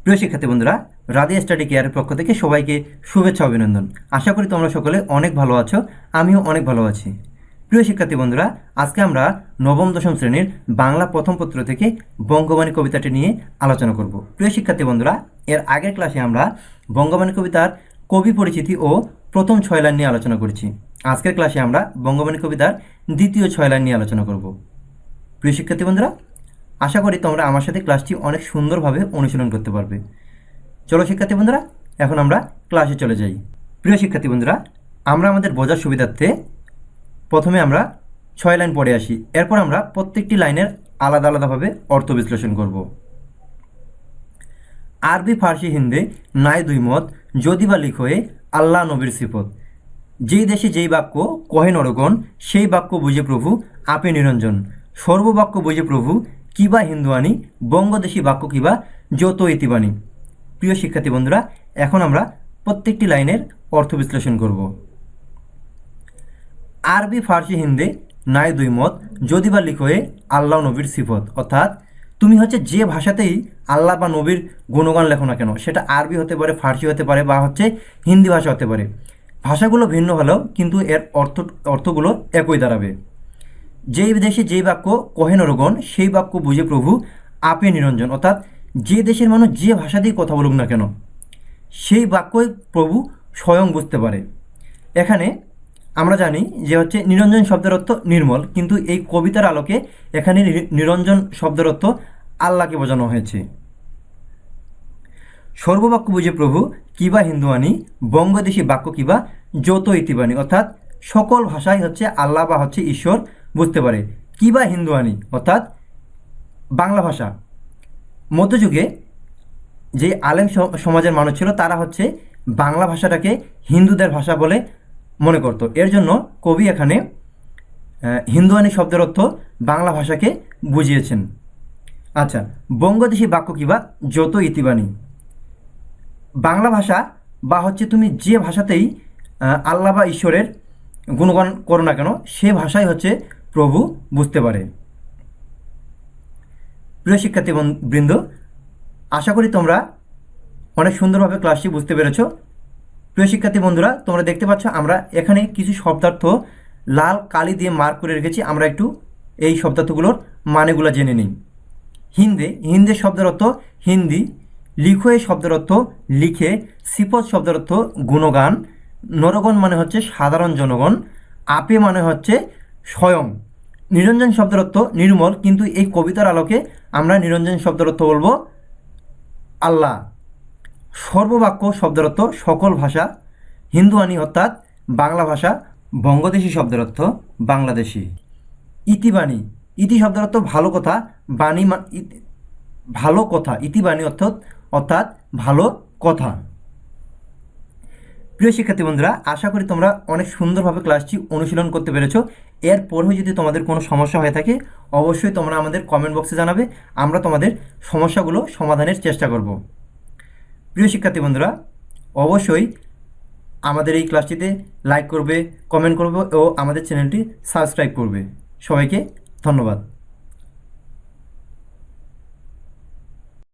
প্রিয় শিক্ষার্থী বন্ধুরা, রাধে স্টাডি কেয়ারের পক্ষ থেকে সবাইকে শুভেচ্ছা অভিনন্দন। আশা করি তোমরা সকলে অনেক ভালো আছো, আমিও অনেক ভালো আছি। প্রিয় শিক্ষার্থী বন্ধুরা, আজকে আমরা নবম-দশম শ্রেণীর বাংলা প্রথম পত্র থেকে বঙ্গবাণী কবিতাটি নিয়ে আলোচনা করব। প্রিয় শিক্ষার্থী বন্ধুরা, এর আগের ক্লাসে আমরা বঙ্গবাণী কবিতার কবি পরিচিতি ও প্রথম 6 লাইন নিয়ে আলোচনা করেছি। আজকের ক্লাসে আমরা বঙ্গবাণী কবিতার দ্বিতীয় 6 লাইন নিয়ে আলোচনা করব। প্রিয় শিক্ষার্থী বন্ধুরা, আশা করি তোমরা আমার সাথে ক্লাসটি অনেক সুন্দরভাবে অনুশীলন করতে পারবে। চলো শিক্ষার্থী বন্ধুরা, এখন আমরা ক্লাসে চলে যাই। প্রিয় শিক্ষার্থী বন্ধুরা, আমরা আমাদের বোঝার সুবিধার্থে প্রথমে আমরা 6 লাইন পড়ে আসি, এরপর আমরা প্রত্যেকটি লাইনের আলাদা আলাদাভাবে অর্থ বিশ্লেষণ করব। আরবি ফার্সি হিন্দে নাই দুই মত, যদি বা লিখোয়ে আল্লাহ নবীর সিফত। যেই দেশে যেই বাক্য কহে নরগণ, সেই বাক্য বুঝে প্রভু আপে নিরঞ্জন। সর্ববাক্য বুঝে প্রভু কিবা হিন্দুয়ানি, বঙ্গদেশী বাক্য কিবা যত ইতিবাণী। প্রিয় শিক্ষার্থী বন্ধুরা, এখন আমরা প্রত্যেকটি লাইনের অর্থ বিশ্লেষণ করব। আরবি ফার্সি হিন্দে নাই দুই মত, যদি বা লিখোয়ে আল্লাহ নবীর সিফত। অর্থাৎ তুমি হচ্ছে যে ভাষাতেই আল্লাহ বা নবীর গুণগান লেখো না কেন, সেটা আরবি হতে পারে, ফার্সি হতে পারে, বা হচ্ছে হিন্দি ভাষা হতে পারে। ভাষাগুলো ভিন্ন হলেও কিন্তু এর অর্থগুলো একই দাঁড়াবে। যেই দেশে যেই বাক্য কহে নরগণ, সেই বাক্য বুঝে প্রভু আপে নিরঞ্জন। অর্থাৎ যে দেশের মানুষ যে ভাষা দিয়ে কথা বলুক না কেন, সেই বাক্যই প্রভু স্বয়ং বুঝতে পারে। এখানে আমরা জানি যে হচ্ছে নিরঞ্জন শব্দের অর্থ নির্মল, কিন্তু এই কবিতার আলোকে এখানে নিরঞ্জন শব্দের অর্থ আল্লাহকে বোঝানো হয়েছে। সর্ববাক্য বুঝে প্রভু কিবা হিন্দুয়ানি, বঙ্গদেশী বাক্য কিবা যত ইতিবাণী। অর্থাৎ সকল ভাষাই হচ্ছে আল্লাহ বা হচ্ছে ঈশ্বর বুঝতে পারে। কিবা হিন্দুয়ানি অর্থাৎ বাংলা ভাষা। মধ্যযুগে যে আলেম সমাজের মানুষ ছিল, তারা হচ্ছে বাংলা ভাষাটাকে হিন্দুদের ভাষা বলে মনে করত। এর জন্য কবি এখানে হিন্দুয়ানি শব্দের অর্থ বাংলা ভাষাকে বুঝিয়েছেন। আচ্ছা, বঙ্গদেশী বাক্য কিবা যত ইতিবাণী। বাংলা ভাষা বা হচ্ছে তুমি যে ভাষাতেই আল্লাহ বা ঈশ্বরের গুণগান করো না কেন, সে ভাষাই হচ্ছে প্রভু বুঝতে পারে। প্রিয় শিক্ষার্থী বৃন্দ, আশা করি তোমরা অনেক সুন্দরভাবে ক্লাসটি বুঝতে পেরেছ। প্রিয় শিক্ষার্থী বন্ধুরা, তোমরা দেখতে পাচ্ছ আমরা এখানে কিছু শব্দার্থ লাল কালি দিয়ে মার্ক করে রেখেছি। আমরা একটু এই শব্দার্থগুলোর মানেগুলো জেনে নিই। হিন্দে শব্দের অর্থ হিন্দি, লিখোয়ে শব্দের অর্থ লিখে, সিফত শব্দের অর্থ গুণগান, নরগণ মানে হচ্ছে সাধারণ জনগণ, আপে মানে হচ্ছে স্বয়ং, নিরঞ্জন শব্দের অর্থ নির্মল, কিন্তু এই কবিতার আলোকে আমরা নিরঞ্জন শব্দের অর্থ বলবো আল্লাহ। সর্ববাক্য শব্দের অর্থ সকল ভাষা, হিন্দুয়ানি অর্থাৎ বাংলা ভাষা, বঙ্গদেশী শব্দের অর্থ বাংলাদেশি। ইতিবাণী, ইতি শব্দের অর্থ ভালো কথা, বাণী ভালো কথা, ইতিবাণী অর্থাৎ ভালো কথা। প্রিয় শিক্ষার্থী বন্ধুরা, আশা করি তোমরা অনেক সুন্দরভাবে ক্লাসটি অনুশীলন করতে পেরেছো। এরপরেও যদি তোমাদের কোনো সমস্যা হয়ে থাকে, অবশ্যই তোমরা আমাদের কমেন্ট বক্সে জানাবে, আমরা তোমাদের সমস্যাগুলো সমাধানের চেষ্টা করব। প্রিয় শিক্ষার্থী বন্ধুরা, অবশ্যই আমাদের এই ক্লাসটিতে লাইক করবে, কমেন্ট করবে ও আমাদের চ্যানেলটি সাবস্ক্রাইব করবে। সবাইকে ধন্যবাদ।